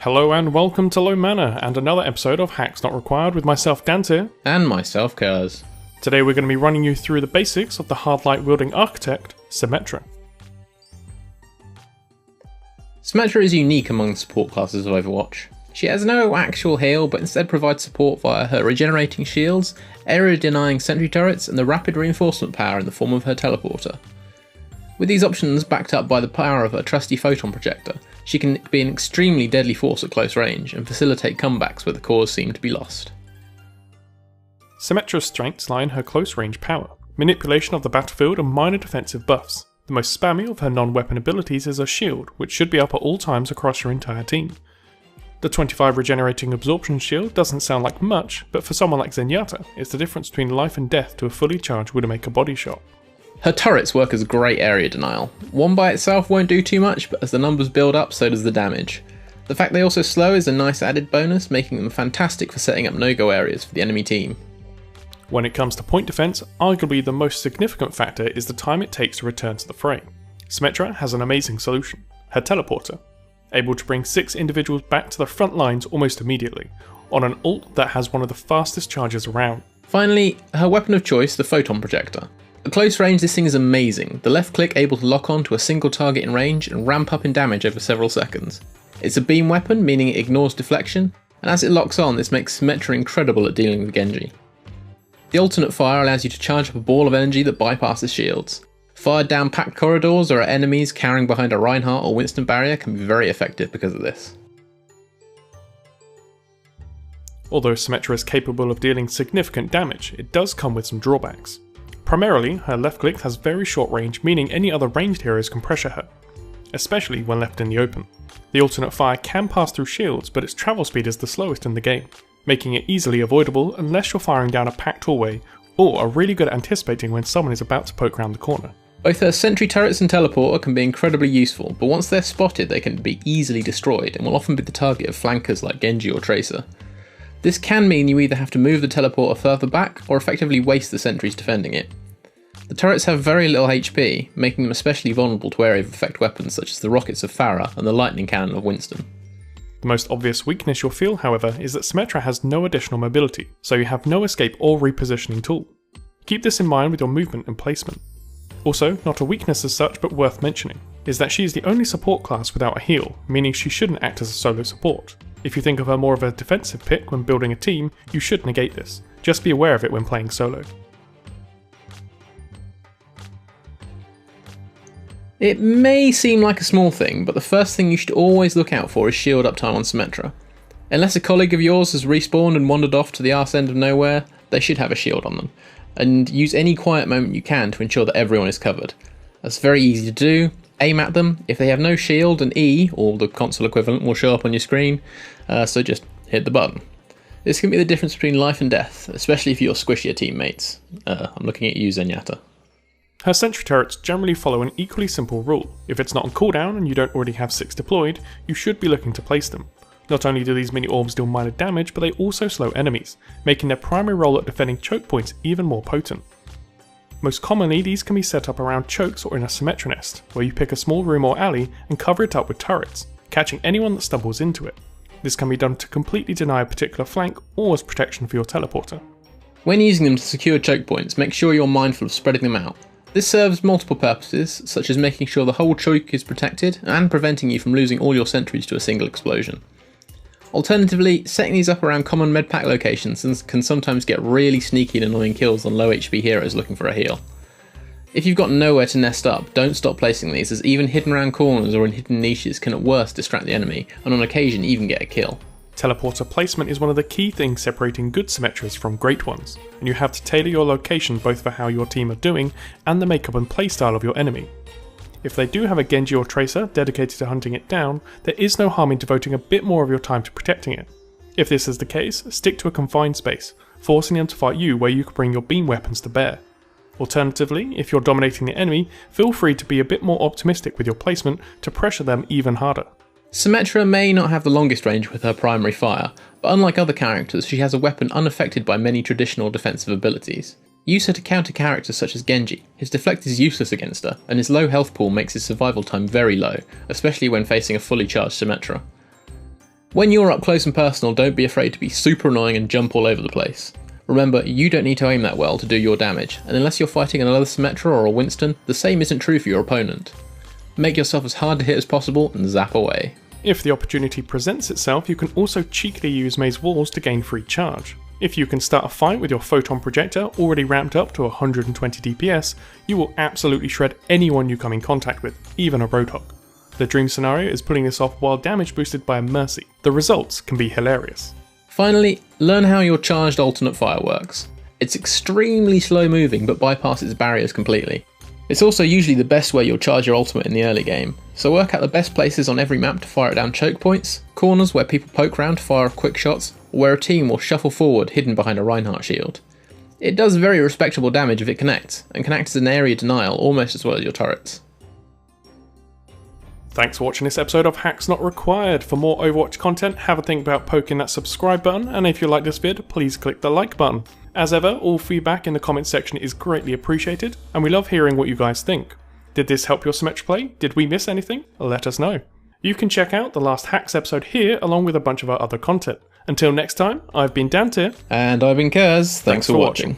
Hello and welcome to Low Mana and another episode of Hacks Not Required with myself, Dante. And myself, Kurs. Today we're going to be running you through the basics of the hard light wielding architect, Symmetra. Symmetra is unique among the support classes of Overwatch. She has no actual heal, but instead provides support via her regenerating shields, area-denying sentry turrets, and the rapid reinforcement power in the form of her teleporter. With these options backed up by the power of her trusty photon projector, she can be an extremely deadly force at close range and facilitate comebacks where the cause seem to be lost. Symmetra's strengths lie in her close range power, manipulation of the battlefield and minor defensive buffs. The most spammy of her non-weapon abilities is her shield, which should be up at all times across your entire team. The 25 regenerating absorption shield doesn't sound like much, but for someone like Zenyatta, it's the difference between life and death to a fully charged Widowmaker body shot. Her turrets work as great area denial. One by itself won't do too much, but as the numbers build up, so does the damage. The fact they also slow is a nice added bonus, making them fantastic for setting up no-go areas for the enemy team. When it comes to point defense, arguably the most significant factor is the time it takes to return to the fray. Symmetra has an amazing solution, her teleporter, able to bring 6 individuals back to the front lines almost immediately, on an ult that has one of the fastest charges around. Finally, her weapon of choice, the photon projector. At close range, this thing is amazing, the left click able to lock on to a single target in range and ramp up in damage over several seconds. It's a beam weapon, meaning it ignores deflection, and as it locks on, this makes Symmetra incredible at dealing with Genji. The alternate fire allows you to charge up a ball of energy that bypasses shields. Fired down packed corridors or at enemies carrying behind a Reinhardt or Winston barrier can be very effective because of this. Although Symmetra is capable of dealing significant damage, it does come with some drawbacks. Primarily, her left click has very short range, meaning any other ranged heroes can pressure her, especially when left in the open. The alternate fire can pass through shields, but its travel speed is the slowest in the game, making it easily avoidable unless you're firing down a packed hallway, or are really good at anticipating when someone is about to poke round the corner. Both her sentry turrets and teleporter can be incredibly useful, but once they're spotted they can be easily destroyed and will often be the target of flankers like Genji or Tracer. This can mean you either have to move the teleporter further back or effectively waste the sentries defending it. The turrets have very little HP, making them especially vulnerable to area of effect weapons such as the rockets of Pharah and the lightning cannon of Winston. The most obvious weakness you'll feel, however, is that Symmetra has no additional mobility, so you have no escape or repositioning tool. Keep this in mind with your movement and placement. Also, not a weakness as such but worth mentioning, is that she is the only support class without a heal, meaning she shouldn't act as a solo support. If you think of her more of a defensive pick when building a team, you should negate this. Just be aware of it when playing solo. It may seem like a small thing, but the first thing you should always look out for is shield uptime on Symmetra. Unless a colleague of yours has respawned and wandered off to the arse end of nowhere, they should have a shield on them, and use any quiet moment you can to ensure that everyone is covered. That's very easy to do. Aim at them. If they have no shield, an E, or the console equivalent, will show up on your screen, so just hit the button. This can be the difference between life and death, especially if you're squishier teammates. I'm looking at you, Zenyatta. Her sentry turrets generally follow an equally simple rule. If it's not on cooldown and you don't already have 6 deployed, you should be looking to place them. Not only do these mini orbs deal minor damage, but they also slow enemies, making their primary role at defending choke points even more potent. Most commonly, these can be set up around chokes or in a Symmetra nest, where you pick a small room or alley and cover it up with turrets, catching anyone that stumbles into it. This can be done to completely deny a particular flank or as protection for your teleporter. When using them to secure choke points, make sure you're mindful of spreading them out. This serves multiple purposes, such as making sure the whole choke is protected and preventing you from losing all your sentries to a single explosion. Alternatively, setting these up around common medpack locations can sometimes get really sneaky and annoying kills on low HP heroes looking for a heal. If you've got nowhere to nest up, don't stop placing these, as even hidden around corners or in hidden niches can at worst distract the enemy, and on occasion even get a kill. Teleporter placement is one of the key things separating good Symmetras from great ones, and you have to tailor your location both for how your team are doing and the makeup and playstyle of your enemy. If they do have a Genji or Tracer dedicated to hunting it down, there is no harm in devoting a bit more of your time to protecting it. If this is the case, stick to a confined space, forcing them to fight you where you can bring your beam weapons to bear. Alternatively, if you're dominating the enemy, feel free to be a bit more optimistic with your placement to pressure them even harder. Symmetra may not have the longest range with her primary fire, but unlike other characters, she has a weapon unaffected by many traditional defensive abilities. Use her to counter characters such as Genji. His deflect is useless against her, and his low health pool makes his survival time very low, especially when facing a fully charged Symmetra. When you're up close and personal, don't be afraid to be super annoying and jump all over the place. Remember, you don't need to aim that well to do your damage, and unless you're fighting another Symmetra or a Winston, the same isn't true for your opponent. Make yourself as hard to hit as possible and zap away. If the opportunity presents itself, you can also cheekily use Maze walls to gain free charge. If you can start a fight with your photon projector already ramped up to 120 DPS, you will absolutely shred anyone you come in contact with, even a Roadhog. The dream scenario is pulling this off while damage boosted by a Mercy. The results can be hilarious. Finally, learn how your charged alternate fire works. It's extremely slow moving but bypasses barriers completely. It's also usually the best way you'll charge your ultimate in the early game, so work out the best places on every map to fire it down choke points, corners where people poke round to fire quick shots, or where a team will shuffle forward hidden behind a Reinhardt shield. It does very respectable damage if it connects, and can act as an area denial almost as well as your turrets. Thanks for watching this episode of Hacks Not Required. For more Overwatch content, have a think about poking that subscribe button, and if you like this vid, please click the like button. As ever, all feedback in the comments section is greatly appreciated, and we love hearing what you guys think. Did this help your Symmetra play? Did we miss anything? Let us know. You can check out the last Hacks episode here, along with a bunch of our other content. Until next time, I've been Dante. And I've been Kaz. Thanks for watching.